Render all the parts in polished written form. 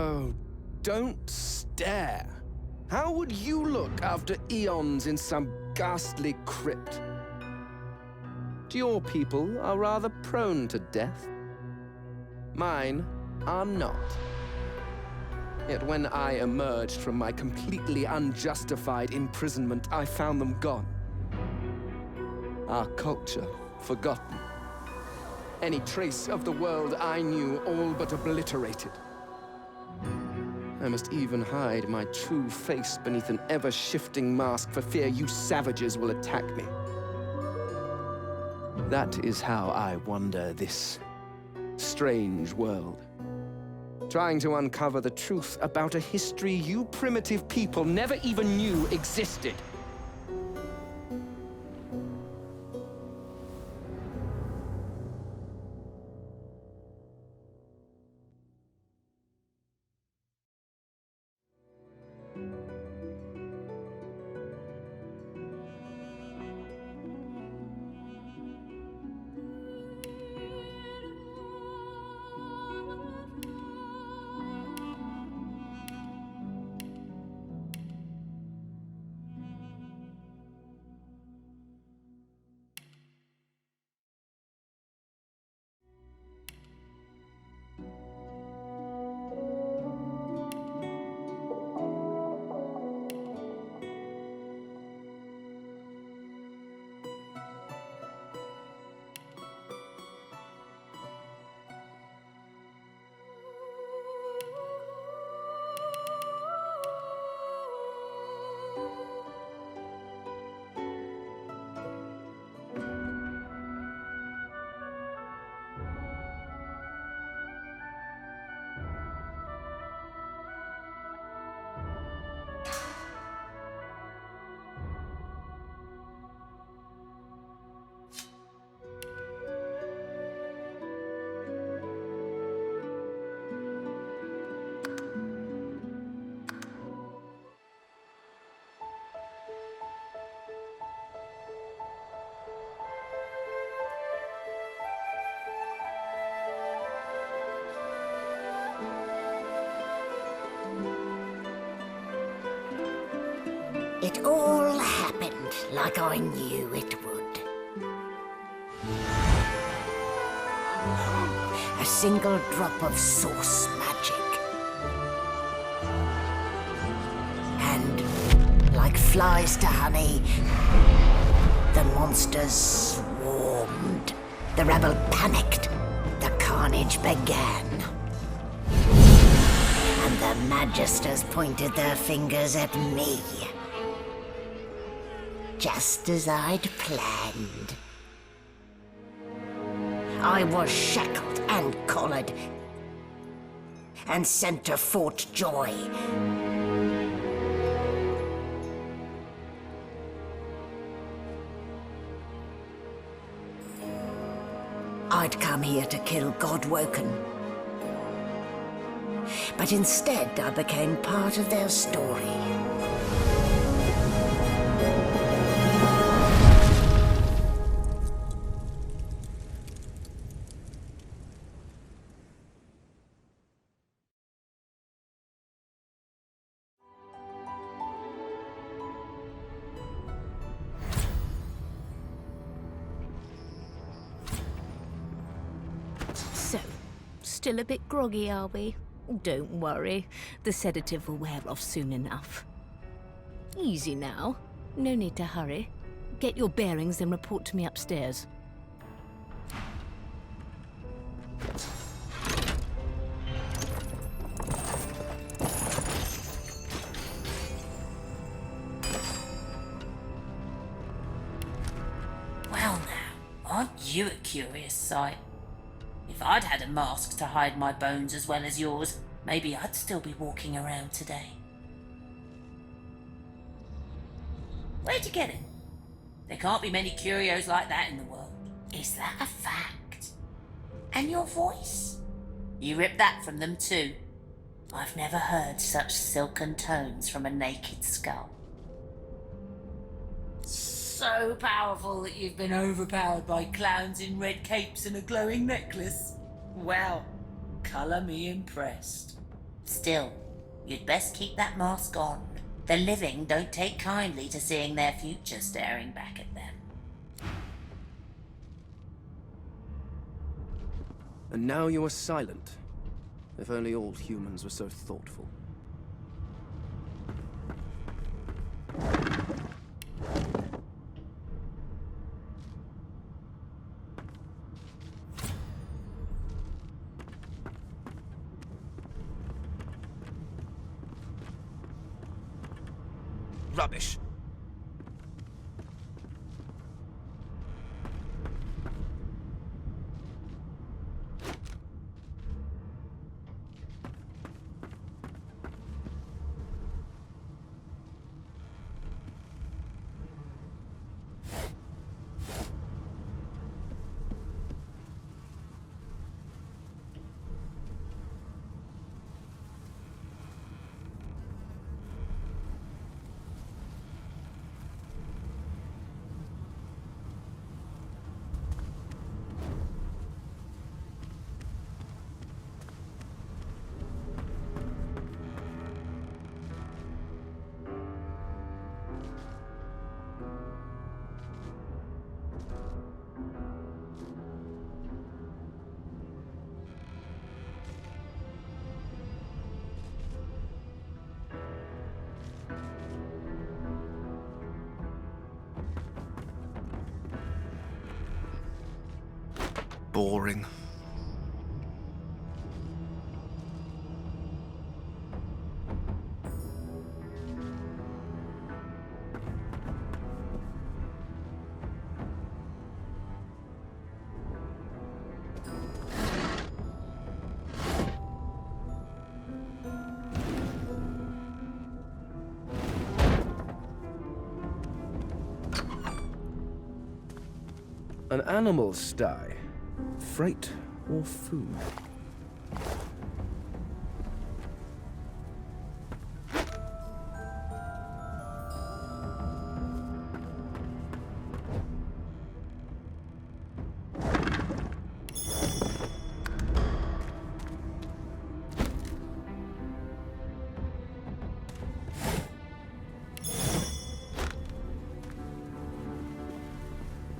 Oh, don't stare. How would you look after eons in some ghastly crypt? Your people are rather prone to death. Mine are not. Yet when I emerged from my completely unjustified imprisonment, I found them gone. Our culture forgotten. Any trace of the world I knew all but obliterated. I must even hide my true face beneath an ever-shifting mask for fear you savages will attack me. That is how I wander this strange world, trying to uncover the truth about a history you primitive people never even knew existed. It all happened like I knew it would. A single drop of source magic. And, like flies to honey, the monsters swarmed. The rebel panicked. The carnage began. And the Magisters pointed their fingers at me. Just as I'd planned. I was shackled and collared, and sent to Fort Joy. I'd come here to kill Godwoken. But instead I became part of their story. So, still a bit groggy, are we? Don't worry, the sedative will wear off soon enough. Easy now, no need to hurry. Get your bearings and report to me upstairs. Well now, aren't you a curious sight? If I'd had a mask to hide my bones as well as yours, maybe I'd still be walking around today. Where'd you get it? There can't be many curios like that in the world. Is that a fact? And your voice? You ripped that from them too. I've never heard such silken tones from a naked skull. So powerful that you've been overpowered by clowns in red capes and a glowing necklace? Well, colour me impressed. Still, you'd best keep that mask on. The living don't take kindly to seeing their future staring back at them. And now you are silent. If only all humans were so thoughtful. Rubbish. Boring. An animal sty. Freight or food?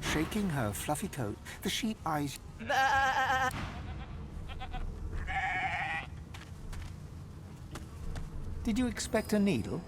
Shaking her fluffy coat, the sheep eyes... Did you expect a needle?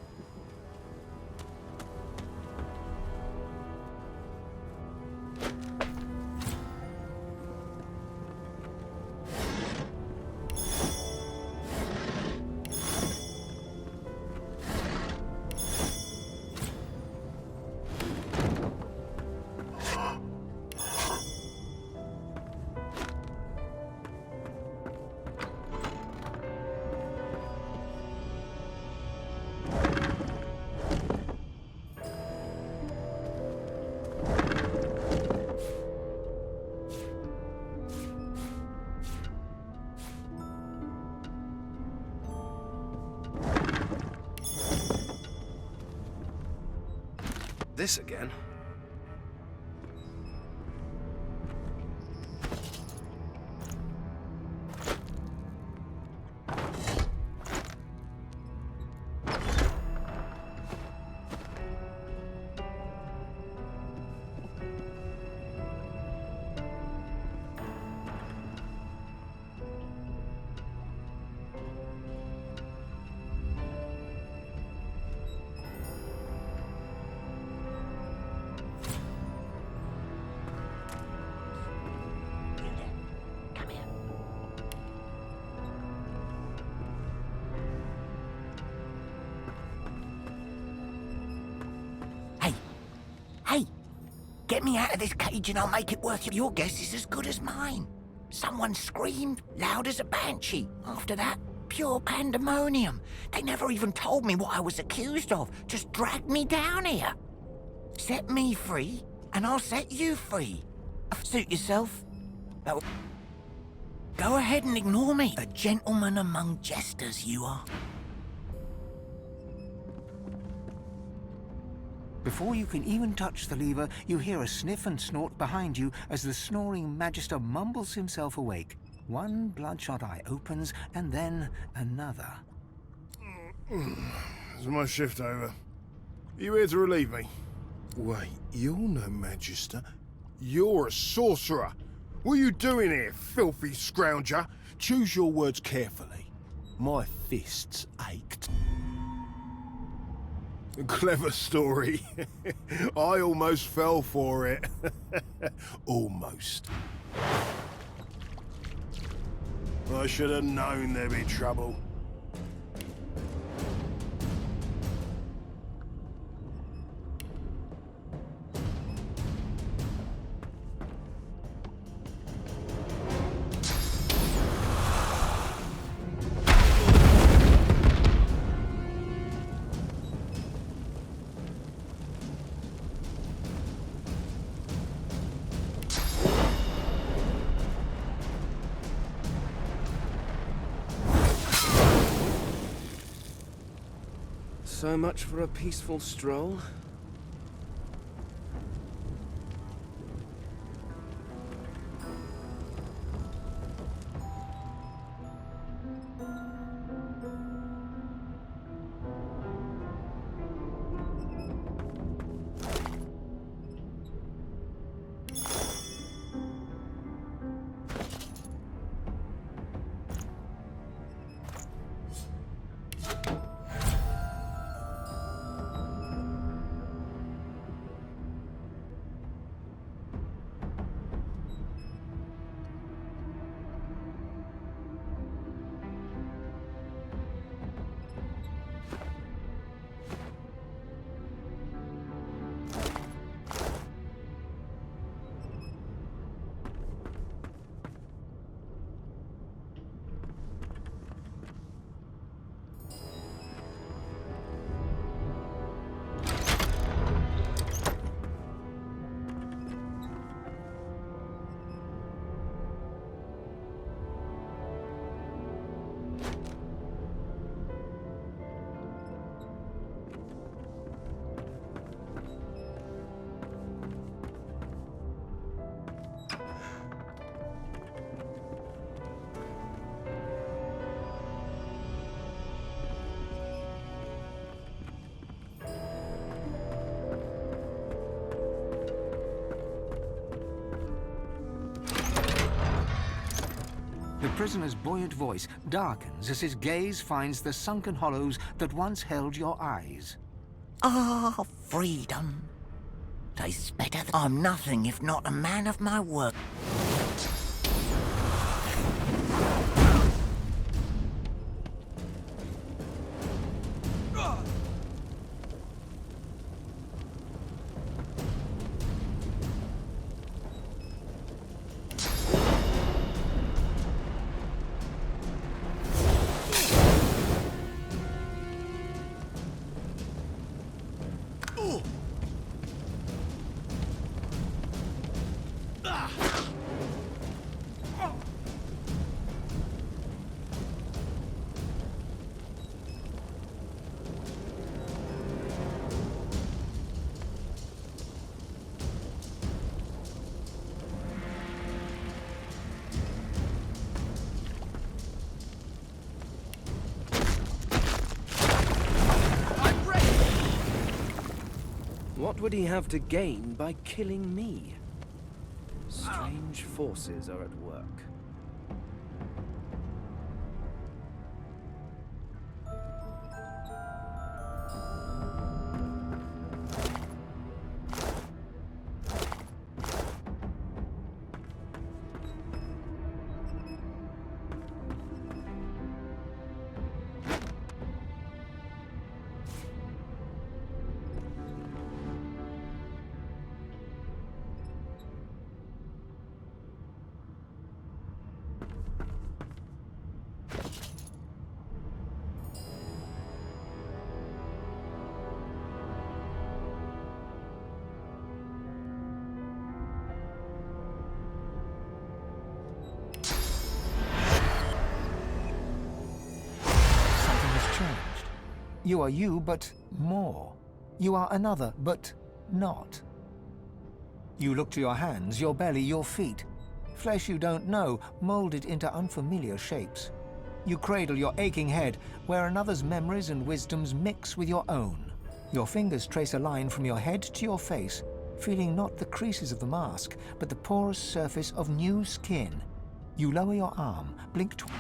This again? Hey! Get me out of this cage and I'll make it worth it. Your guess is as good as mine. Someone screamed, loud as a banshee. After that, pure pandemonium. They never even told me what I was accused of. Just dragged me down here. Set me free, and I'll set you free. Suit yourself. Go ahead and ignore me. A gentleman among jesters, you are. Before you can even touch the lever, you hear a sniff and snort behind you as the snoring Magister mumbles himself awake. One bloodshot eye opens, and then another. Is my shift over? You here to relieve me? Wait, you're no magister. You're a sorcerer. What are you doing here, filthy scrounger? Choose your words carefully. My fists ached. Clever story. I almost fell for it. Almost. I should have known there'd be trouble. So much for a peaceful stroll. The prisoner's buoyant voice darkens as his gaze finds the sunken hollows that once held your eyes. Ah, freedom. Tastes better than... I'm nothing if not a man of my word. What would he have to gain by killing me? Strange forces are at work. You are you, but more. You are another, but not. You look to your hands, your belly, your feet. Flesh you don't know, molded into unfamiliar shapes. You cradle your aching head, where another's memories and wisdoms mix with your own. Your fingers trace a line from your head to your face, feeling not the creases of the mask, but the porous surface of new skin. You lower your arm, blink twice.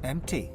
Empty.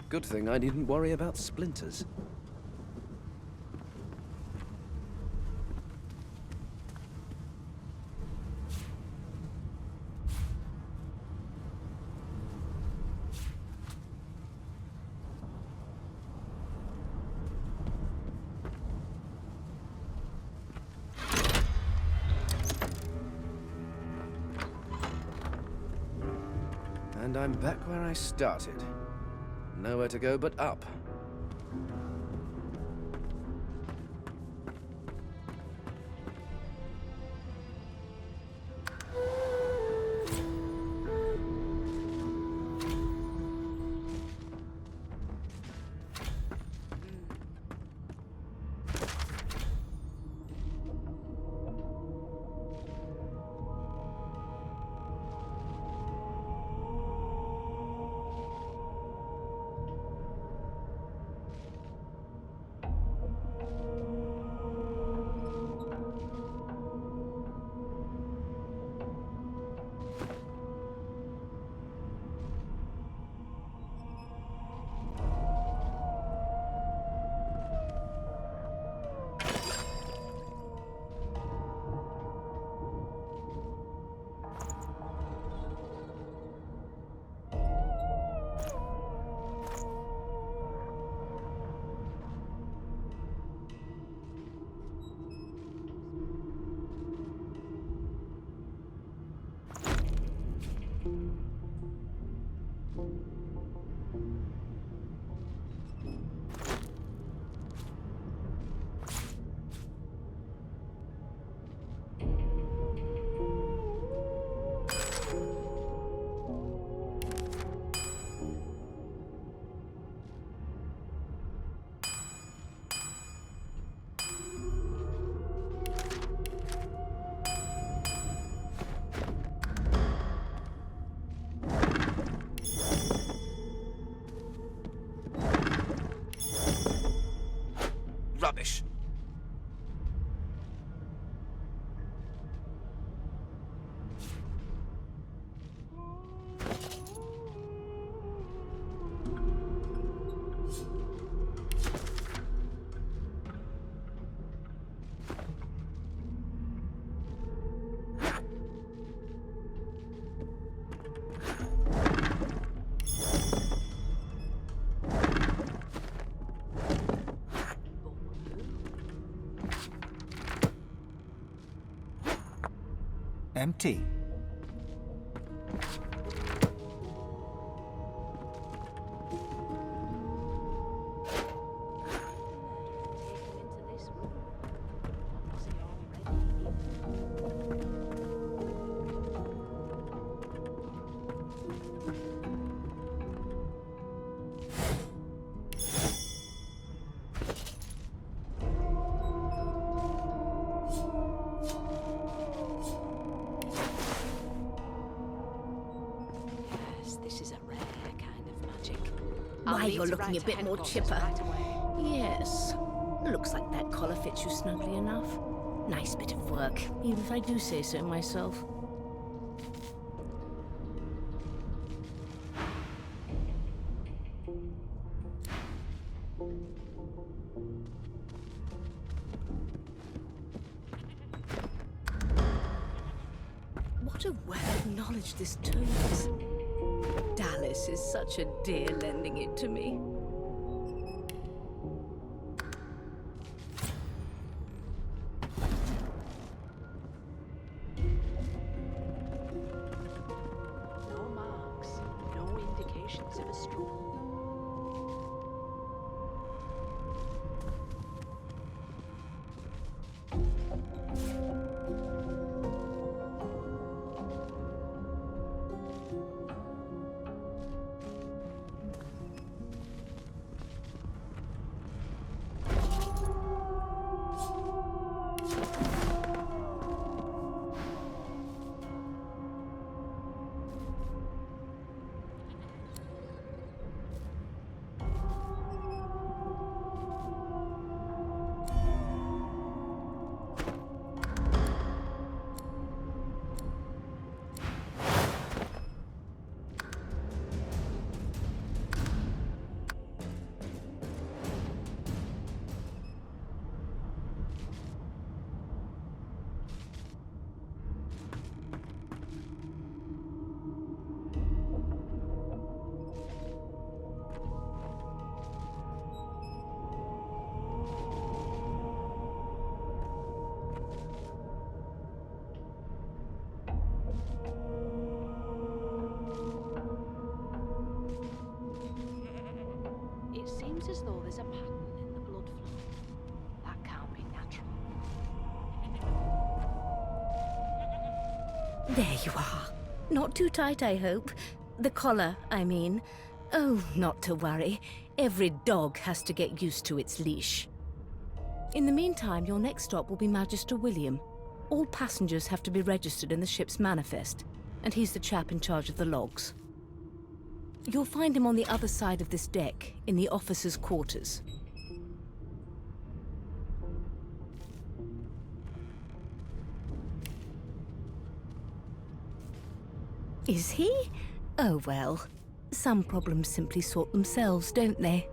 Good thing I didn't worry about splinters. And I'm back where I started. Nowhere to go but up. Empty. Why, you're looking a bit more chipper. Yes. Looks like that collar fits you snugly enough. Nice bit of work, even if I do say so myself. What a wealth of knowledge this tome is. Dallas is such a dear lending it to me. No marks, no indications of a straw. It seems as though there's a pattern in the blood flow. That can't be natural. There you are. Not too tight, I hope. The collar, I mean. Oh, not to worry. Every dog has to get used to its leash. In the meantime, your next stop will be Magister William. All passengers have to be registered in the ship's manifest, and he's the chap in charge of the logs. You'll find him on the other side of this deck, in the officers' quarters. Is he? Oh well. Some problems simply sort themselves, don't they?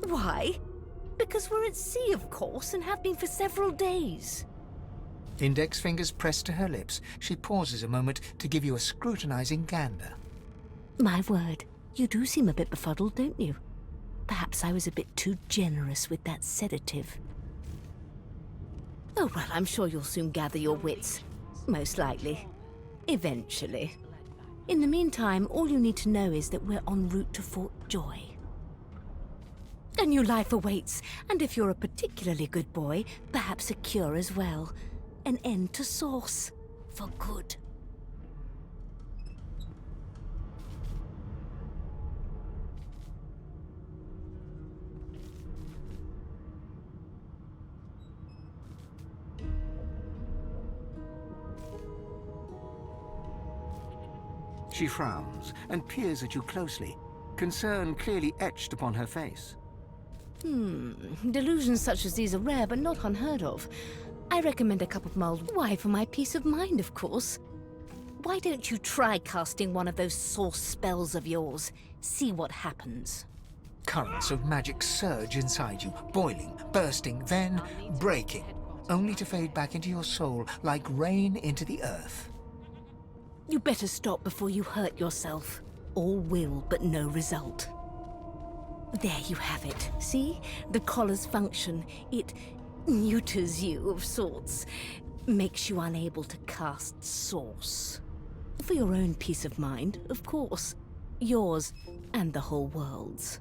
Why? Because we're at sea, of course, and have been for several days. Index fingers pressed to her lips, she pauses a moment to give you a scrutinizing gander. My word, you do seem a bit befuddled, don't you? Perhaps I was a bit too generous with that sedative. Oh, well, I'm sure you'll soon gather your wits. Most likely. Eventually. In the meantime, all you need to know is that we're en route to Fort Joy. A new life awaits, and if you're a particularly good boy, perhaps a cure as well. An end to sauce. For good. She frowns and peers at you closely, concern clearly etched upon her face. Delusions such as these are rare, but not unheard of. I recommend a cup of mulled wine for my peace of mind, of course. Why don't you try casting one of those sauce spells of yours? See what happens. Currents of magic surge inside you, boiling, bursting, then breaking, only to fade back into your soul like rain into the earth. You better stop before you hurt yourself. All will, but no result. There you have it. See? The collar's function. It neuters you of sorts. Makes you unable to cast Source. For your own peace of mind, of course. Yours and the whole world's.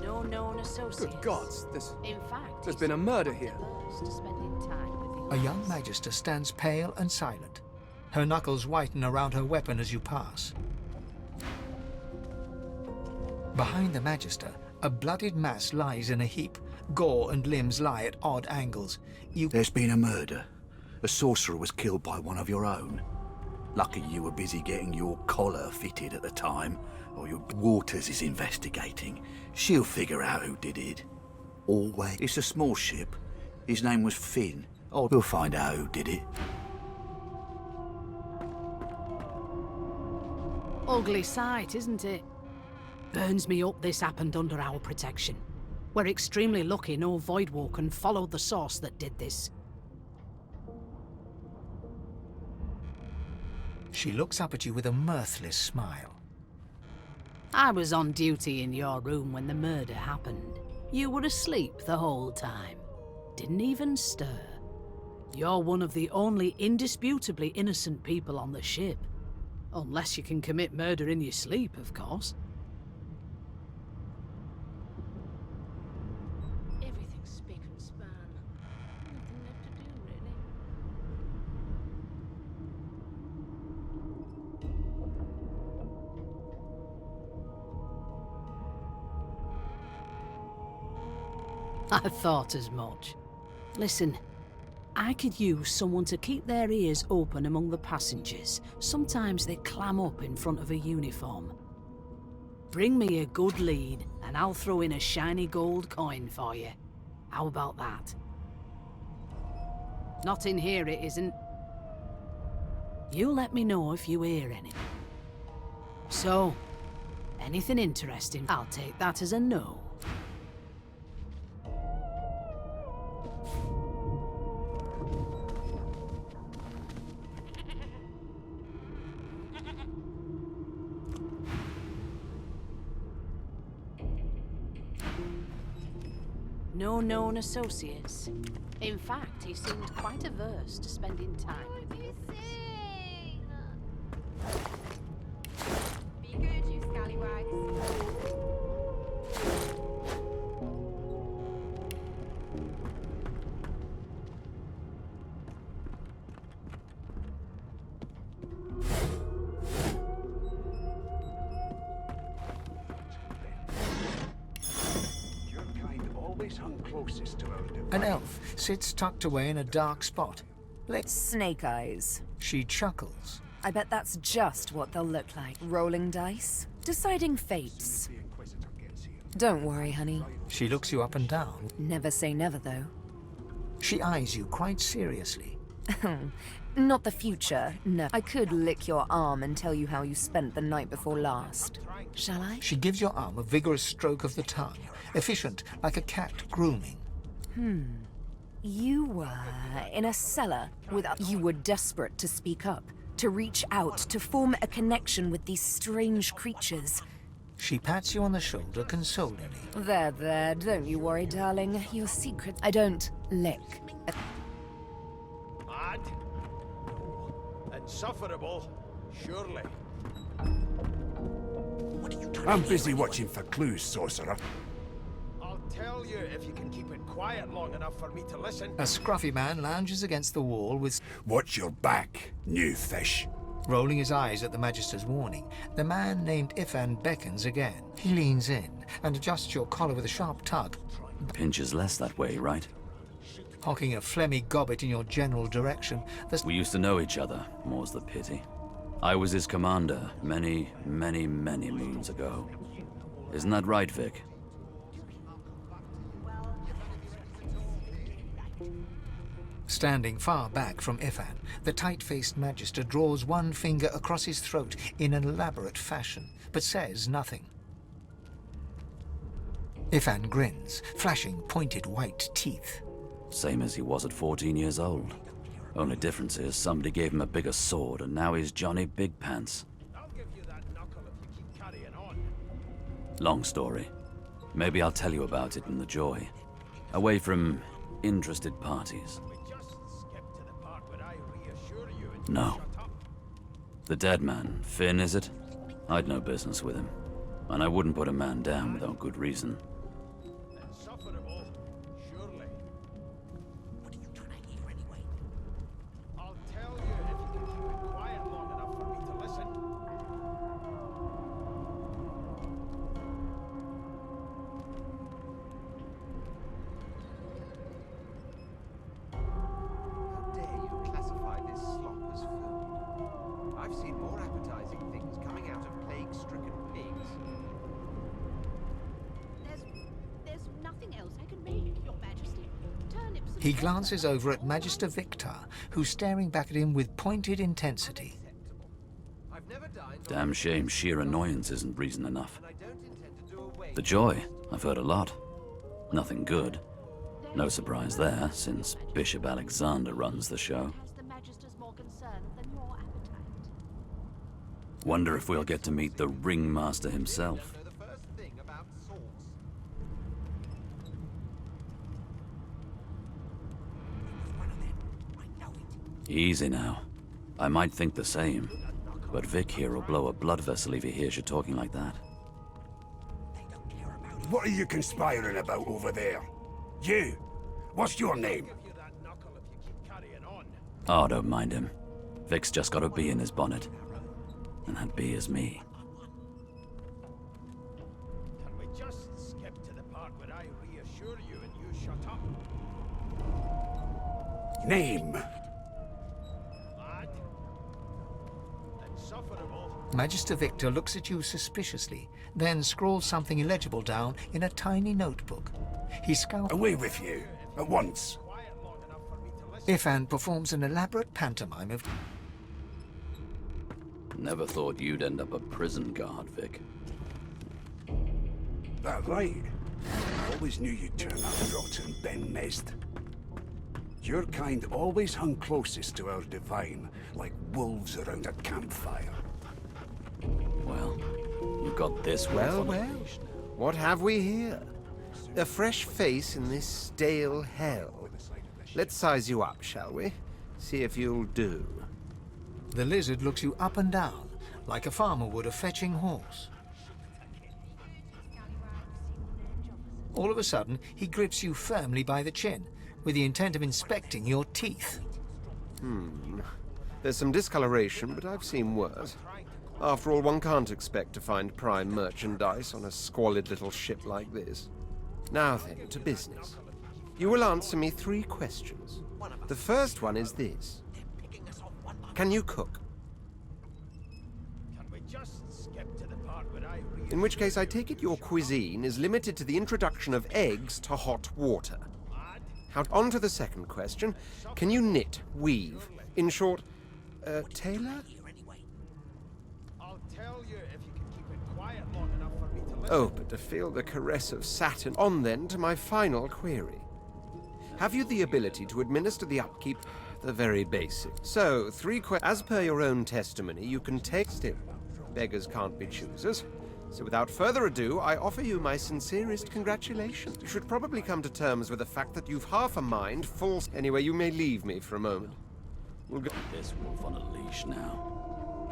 No known associates. Good gods, In fact, there's been a murder here. Spending time with A the young others. magister stands pale and silent. Her knuckles whiten around her weapon as you pass. Behind the magister, a bloodied mass lies in a heap. Gore and limbs lie at odd angles. There's been a murder. A sorcerer was killed by one of your own. Lucky you were busy getting your collar fitted at the time, or your Waters is investigating. She'll figure out who did it. Always. It's a small ship. His name was Finn. Oh, we'll find out who did it. Ugly sight, isn't it? Burns me up this happened under our protection. We're extremely lucky no Voidwalker followed the source that did this. She looks up at you with a mirthless smile. I was on duty in your room when the murder happened. You were asleep the whole time. Didn't even stir. You're one of the only indisputably innocent people on the ship. Unless you can commit murder in your sleep, of course. Everything's spick and span. Nothing left to do, really. I thought as much. Listen, I could use someone to keep their ears open among the passengers. Sometimes they clam up in front of a uniform. Bring me a good lead, and I'll throw in a shiny gold coin for you. How about that? Not in here, it isn't. You let me know if you hear any. So, anything interesting, I'll take that as a no. No known associates. In fact, he seemed quite averse to spending time with the others. Be good, you scallywags. An elf sits tucked away in a dark spot. Snake eyes. She chuckles. I bet that's just what they'll look like. Rolling dice, deciding fates. Don't worry, honey. She looks you up and down. Never say never, though. She eyes you quite seriously. Not the future, no. I could lick your arm and tell you how you spent the night before last. Shall I? She gives your arm a vigorous stroke of the tongue, efficient like a cat grooming. You were in a cellar with... You were desperate to speak up, to reach out, to form a connection with these strange creatures. She pats you on the shoulder consolingly. There, don't you worry, darling. Your secret... I don't lick. Mad? Insufferable, surely. I'm busy watching for clues, sorcerer. I'll tell you if you can keep it quiet long enough for me to listen. A scruffy man lounges against the wall with... Watch your back, new fish. Rolling his eyes at the Magister's warning, the man named Ifan beckons again. He leans in and adjusts your collar with a sharp tug, Pinches less that way, right? hocking a phlegmy gobbet in your general direction. We used to know each other, more's the pity. I was his commander many, many, many moons ago. Isn't that right, Vic? Standing far back from Ifan, the tight-faced Magister draws one finger across his throat in an elaborate fashion, but says nothing. Ifan grins, flashing pointed white teeth. Same as he was at 14 years old. Only difference is somebody gave him a bigger sword and now he's Johnny Big Pants. I'll give you that knuckle if you keep carrying on. Long story. Maybe I'll tell you about it in the joy. Away from interested parties. We just skipped to the part where I reassure you and No. shut up. The dead man, Finn, is it? I'd no business with him. And I wouldn't put a man down without good reason. Insufferable, surely. What are you trying to hear anyway? I'll tell you if you can keep it quiet long enough for me to listen. How dare you classify this slop as food? I've seen more appetizing things coming out of plague-stricken pigs. There's nothing else I can make, Your Majesty. Turnips and He glances over at Magister Victor, who's staring back at him with pointed intensity. I've never dined on Damn shame sheer annoyance isn't reason enough. and I don't intend to do away The joy, I've heard a lot. Nothing good. No surprise there, since Bishop Alexander runs the show. has the Magister's more concern than your appetite. Wonder if we'll get to meet the ringmaster himself. know the first thing about sauce. One of them. I know it. Easy now. I might think the same, but Vic here will blow a blood vessel if he hears you talking like that. They don't care about it. What are you conspiring about over there? You! What's your name? Give you that knuckle if you keep carrying on. Oh, don't mind him. Vic's just got a bee in his bonnet. And that bee is me. Can we just skip to the part where I reassure you and you shut up? Name? Lad? Insufferable. Magister Victor looks at you suspiciously, then scrawls something illegible down in a tiny notebook. He scowls. Away with you. At once. Quiet long enough for me to listen. Ifan performs an elaborate pantomime of Never thought you'd end up a prison guard, Vic. That right? Always knew you'd turn out rotten, Ben Mest. Your kind always hung closest to our divine, like wolves around a campfire. Well, you got this one. Well, well. What have we here? A fresh face in this stale hell. Let's size you up, shall we? See if you'll do. the lizard looks you up and down, like a farmer would a fetching horse. All of a sudden, he grips you firmly by the chin, with the intent of inspecting your teeth. There's some discoloration, but I've seen worse. After all, one can't expect to find prime merchandise on a squalid little ship like this. Now then, to business. You will answer me 3 questions. The first one is this. Can you cook? Can we just skip to the part where I read? In which case, I take it your cuisine is limited to the introduction of eggs to hot water. On to the second question. Can you knit, weave? In short, tailor? I'll tell you if you can keep it quiet long enough for me to listen. Oh, but to feel the caress of Saturn. On then to my final query. Have you the ability to administer the upkeep? The very basic. So, 3 questions. As per your own testimony, you can take still. Beggars can't be choosers. So without further ado, I offer you my sincerest congratulations. You should probably come to terms with the fact that you've half a mind, full... Anyway, you may leave me for a moment. We'll go... This wolf on a leash now.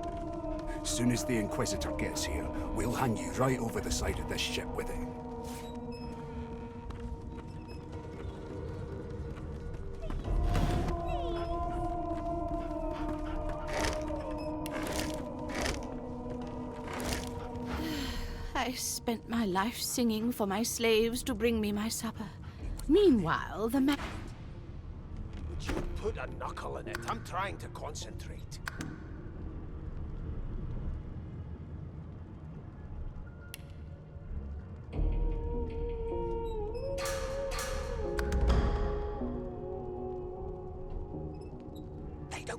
Soon as the Inquisitor gets here, we'll hang you right over the side of this ship with it. I spent my life singing for my slaves to bring me my supper. Meanwhile, the Would you put a knuckle in it? I'm trying to concentrate.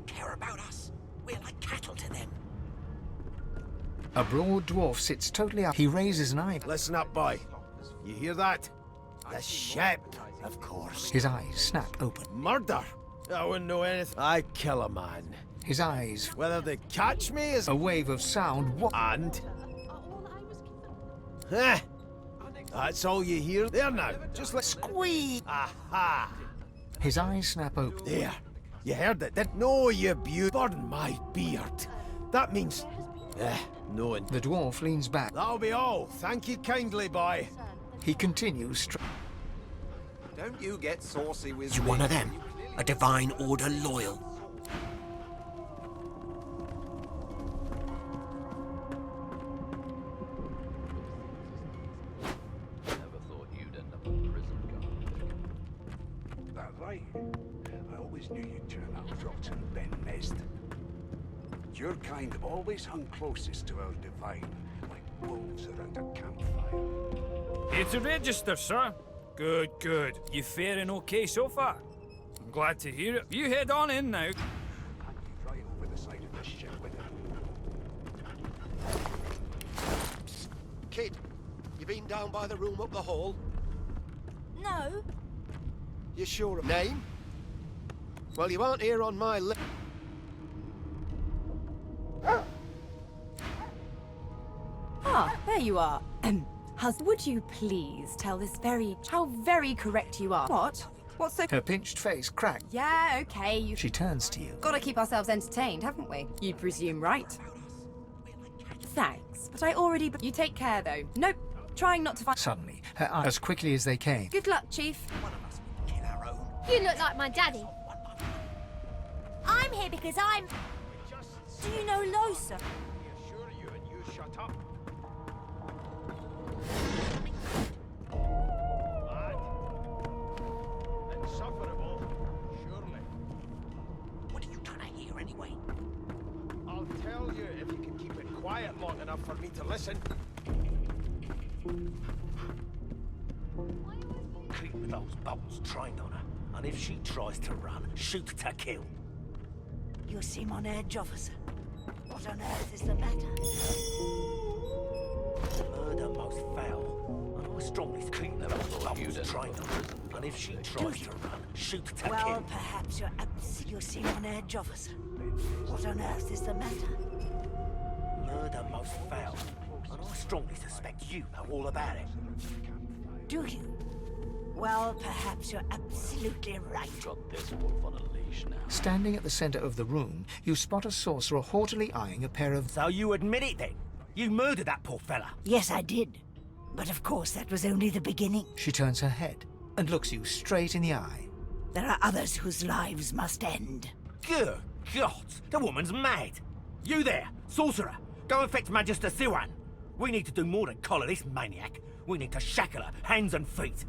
don't care about us. We're like cattle to them. A broad dwarf sits totally up. He raises an eye. Listen up, boy. You hear that? The ship, of course. His eyes snap open. Murder? I wouldn't know anything. I kill a man. His eyes. Whether they catch me is... A wave of sound. And? Heh. That's all you hear? There now. Just like squeeze. Aha. His eyes snap open. There. You heard it, didn't? No, you beaut. Pardon my beard. That means... knowing. The dwarf leans back. That'll be all. Thank you kindly, boy. He continues. Don't you get saucy with You me. one of them? A divine order loyal? Never thought you'd end up in prison, That right? I always knew you'd turn up rotten, Ben Nest. Your kind have always hung closest to our divine, like wolves around a campfire. Here to register, sir. Good, good. You faring okay so far? I'm glad to hear it. You head on in now. Right over the side of this ship with it. Kid, you been down by the room up the hall? No. You sure of name? Well, you aren't here on my list. Ah, there you are. Would you please tell this how very correct you are? What? What's so... Her pinched face cracked. Yeah, okay, you... She turns to you. Gotta keep ourselves entertained, haven't we? You presume right. Thanks, but I already... You take care, though. Nope. Trying not to find... Suddenly, her eyes as quickly as they came. Good luck, Chief. You look like my daddy. I'm here because I'm... Do you know Losa? Reassure you and you shut up. Lad. Insufferable, surely. What are you trying to hear anyway? I'll tell you if you can keep it quiet long enough for me to listen. Keep with those bolts trained on her, and if she tries to run, shoot to kill. You seem on edge, officer. What on earth is the matter? Murder most foul, and I strongly keep them bolts trained on her, and if she tries to run, shoot to Well, kill. perhaps you seem on edge, officer. What on earth is the matter? Murder most foul, and I strongly suspect you know all about it. Do you? Well, perhaps you're absolutely right. Got this wolf on a leash now. Standing at the center of the room, you spot a sorcerer haughtily eyeing a pair of... So you admit it then? You murdered that poor fella? Yes, I did. But of course, that was only the beginning. She turns her head and looks you straight in the eye. There are others whose lives must end. Good God, the woman's mad. You there, sorcerer, go and fetch Magister Siwan. We need to do more than collar this maniac. We need to shackle her, hands and feet.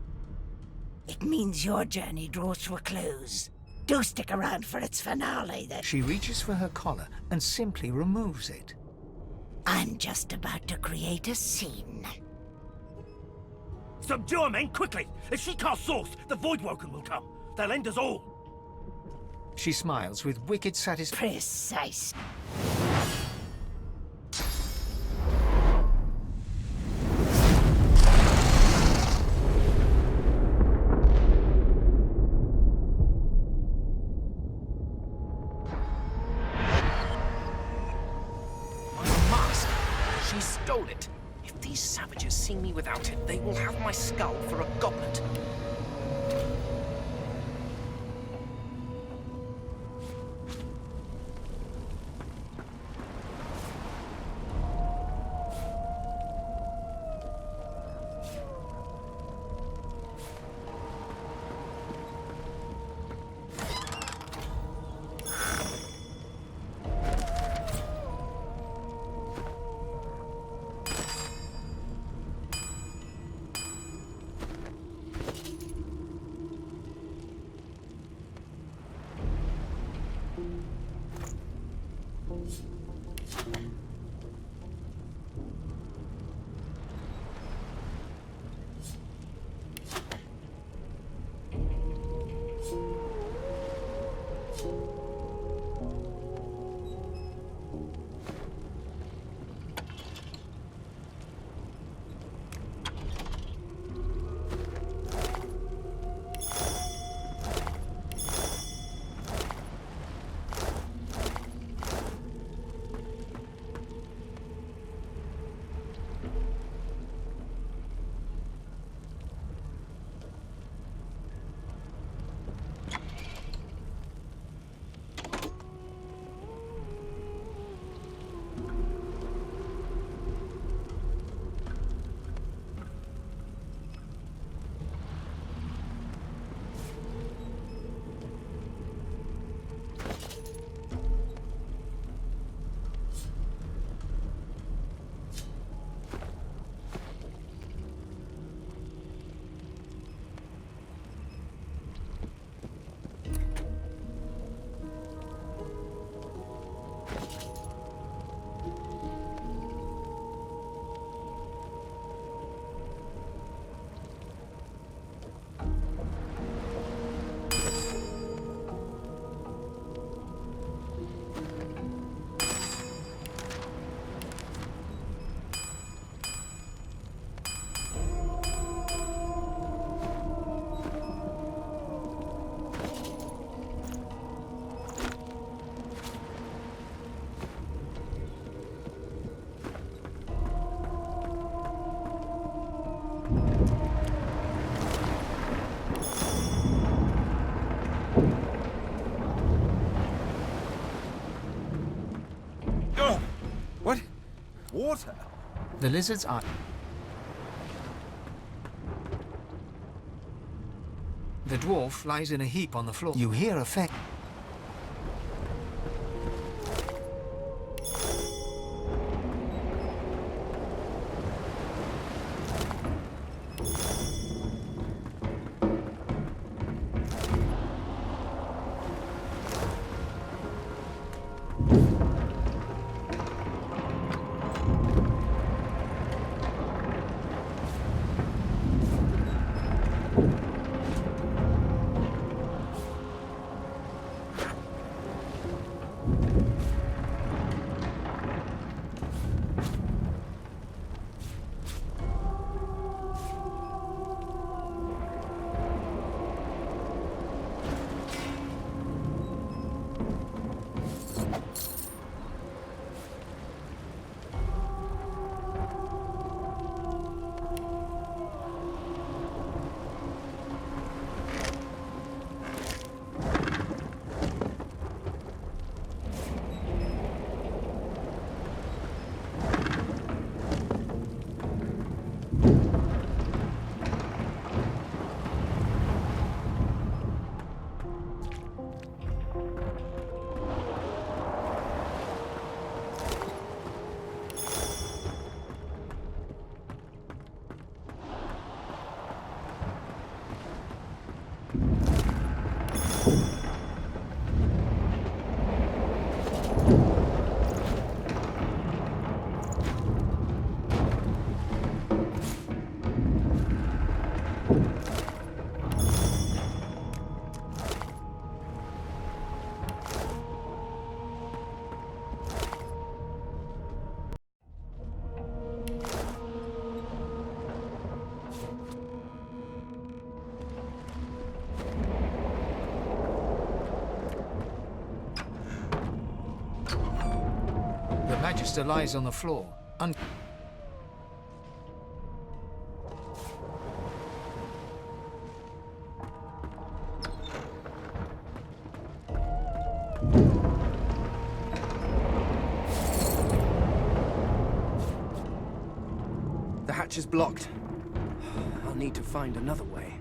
It means your journey draws to a close. Do stick around for its finale, then. She reaches for her collar and simply removes it. I'm just about to create a scene. Subdue her, men, quickly! If she casts Source, the Voidwoken will come. They'll end us all. She smiles with wicked satisfaction. Precise. She stole it. If these savages see me without it, they will have my skull for a goblet. water? The lizards are... The dwarf lies in a heap on the floor. You hear a faint... The Magister lies on the floor. The hatch is blocked. I'll need to find another way.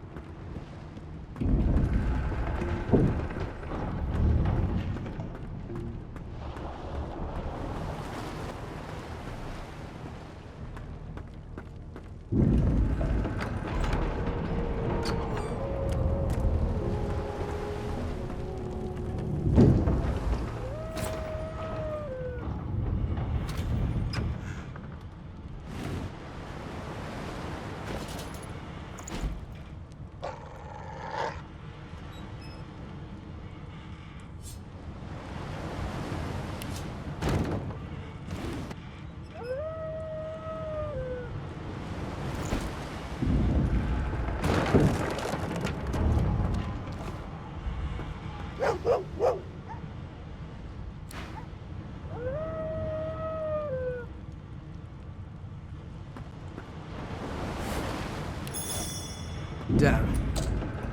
Damn.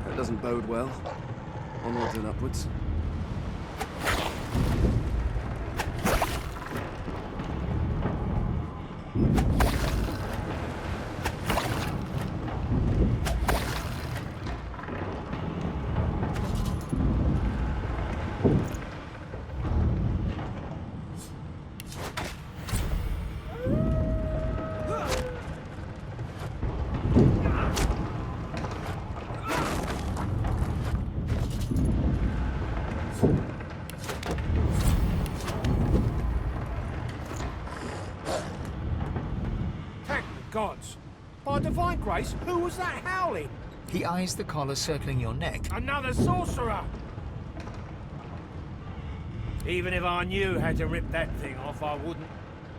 That doesn't bode well. Onwards and upwards. Gods. By divine grace, who was that howling? He eyes the collar circling your neck. Another sorcerer! Even if I knew how to rip that thing off, I wouldn't.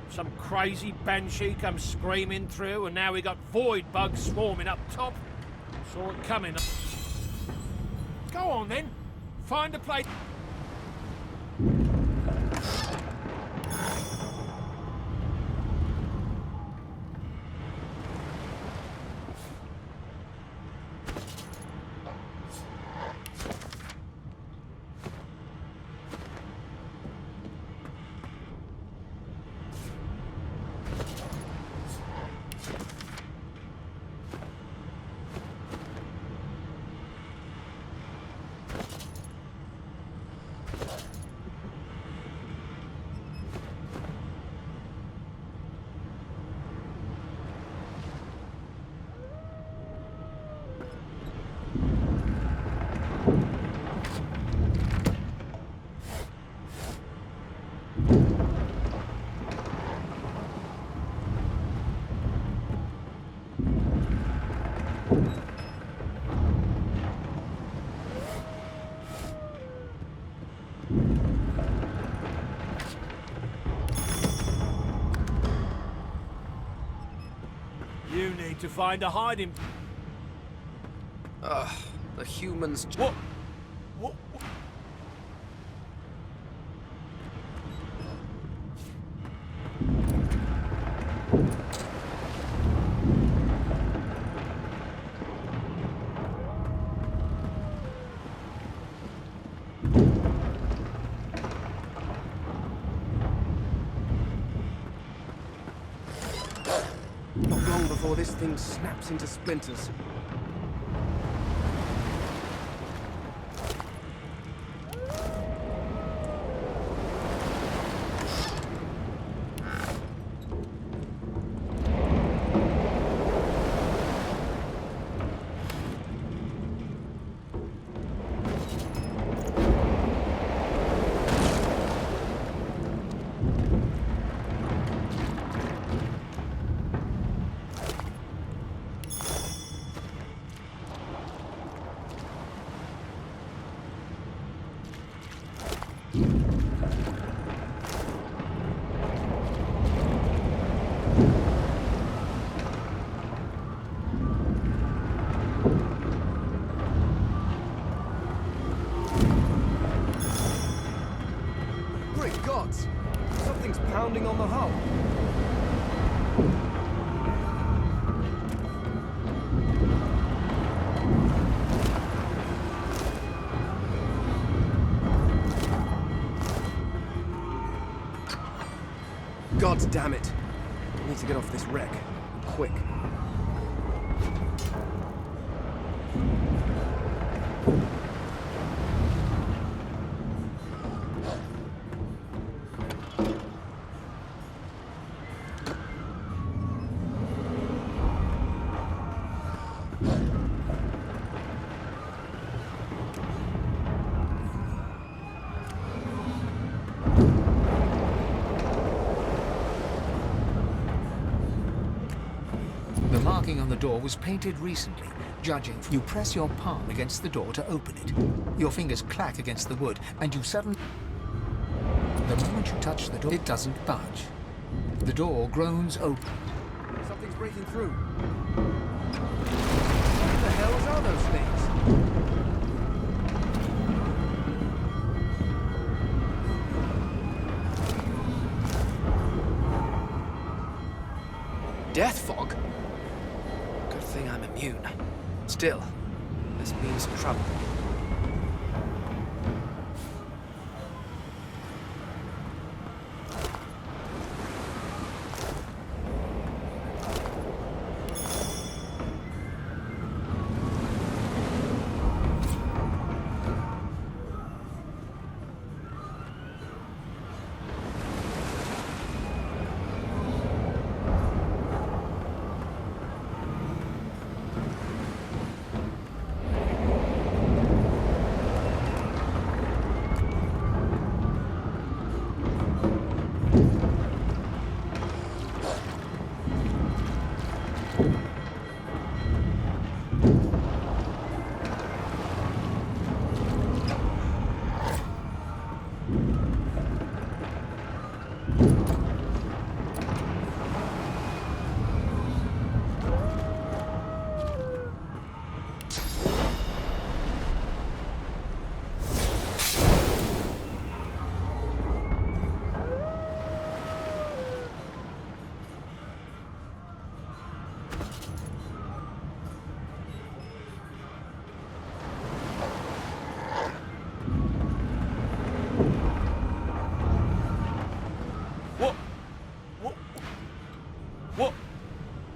Some crazy banshee comes screaming through, and now we got void bugs swarming up top. Saw it coming. Go on then. Find a place. to find a hiding... The humans... What? Not long before this thing snaps into splinters. Great gods! Something's pounding on the hull. God damn it! I need to get off this wreck. Quick. The marking on the door was painted recently. Judging, you press your palm against the door to open it. Your fingers clack against the wood, and you suddenly... The moment you touch the door, it doesn't budge. The door groans open. Something's breaking through. What the hell are those things? Death fog? Good thing I'm immune. Still, this means trouble.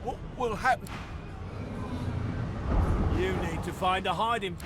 What will happen? You need to find a hiding...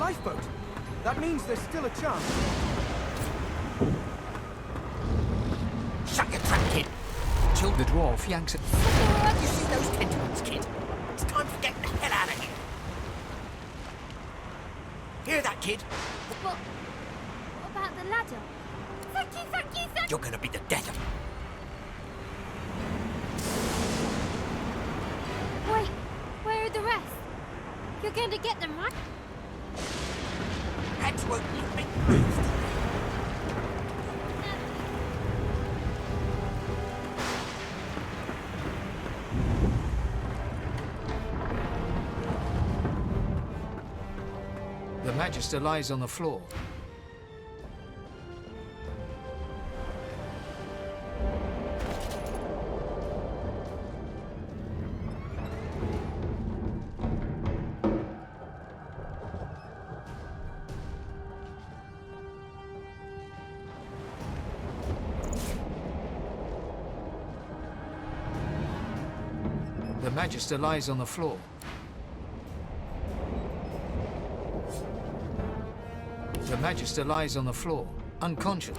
lifeboat. That means there's still a chance. Shut your trap, kid. Till the dwarf yanks it. You see those tentacles, kid? It's time for getting the hell out of here. Hear that, kid? What about the ladder? Thank you, thank you, thank you! You're gonna be the death of... Wait, where are the rest? You're going to get them, right? Heads won't let me move. The Magister lies on the floor. The Magister lies on the floor. The Magister lies on the floor, unconscious.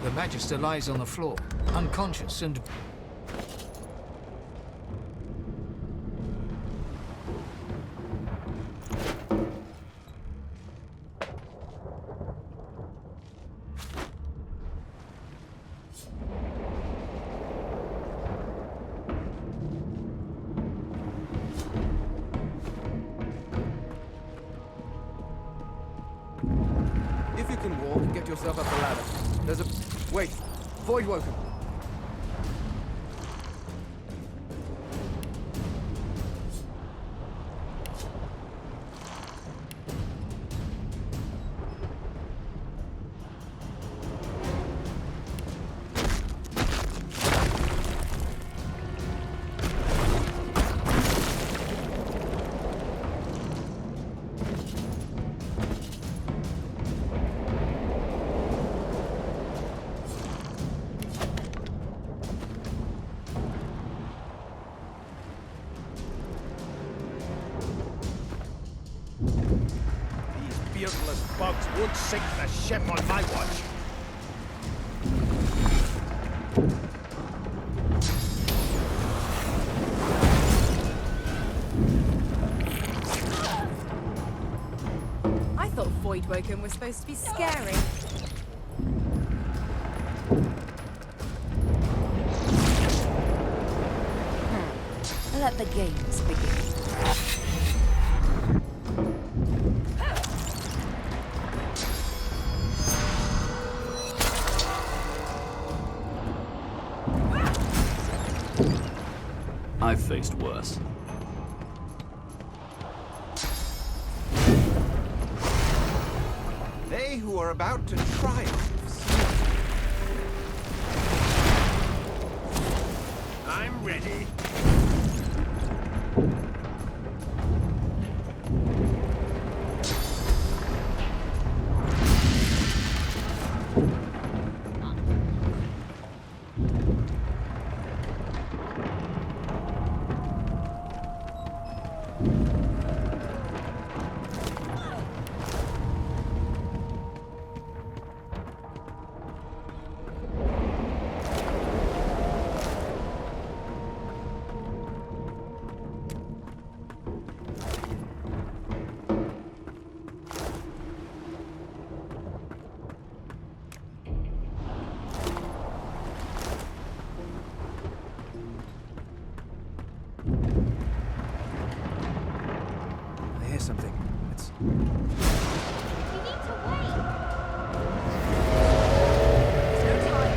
The Magister lies on the floor, unconscious and... If you can walk, get yourself up the ladder. There's a... Wait. Void woken. Beardless bugs won't sink the ship on my watch. I thought Void Woken was supposed to be scary. Let the games begin. I've faced worse. They who are about to triumph. I'm ready. I hear something. It's... You need to wait. There's no time.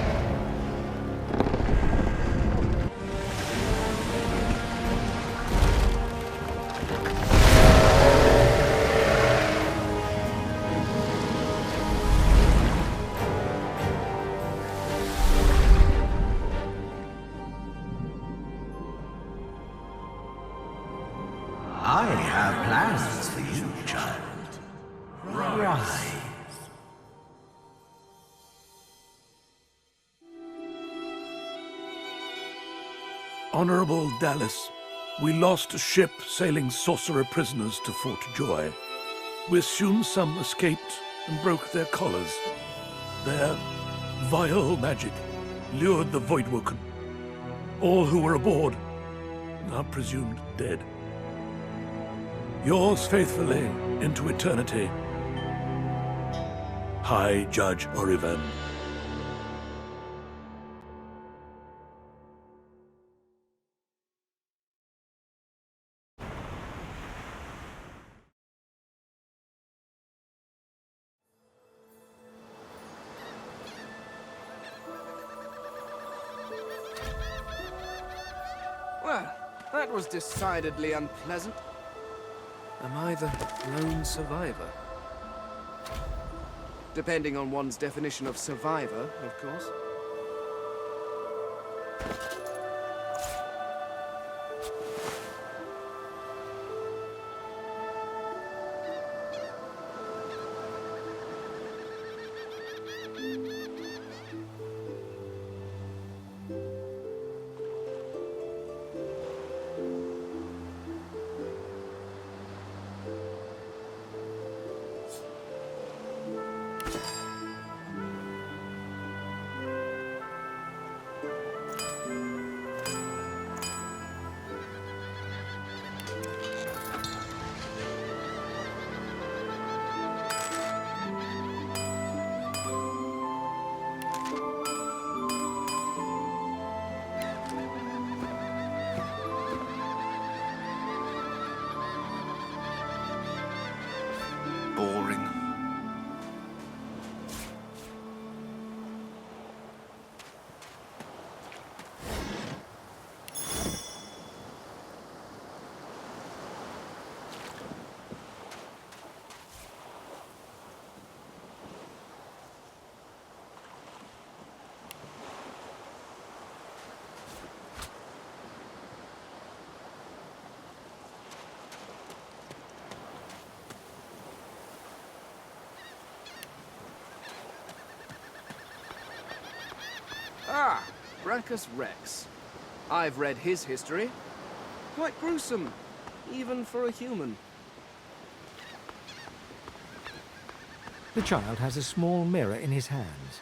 I have plans for you, child. Rise. Honorable Dallas, we lost a ship sailing sorcerer prisoners to Fort Joy. We assume some escaped and broke their collars. Their vile magic lured the Voidwoken. All who were aboard are presumed dead. Yours faithfully into eternity, High Judge Orivan. Well, that was decidedly unpleasant. Am I the lone survivor? Depending on one's definition of survivor, of course. Boring. Ah, Brachus Rex. I've read his history. Quite gruesome, even for a human. The child has a small mirror in his hands.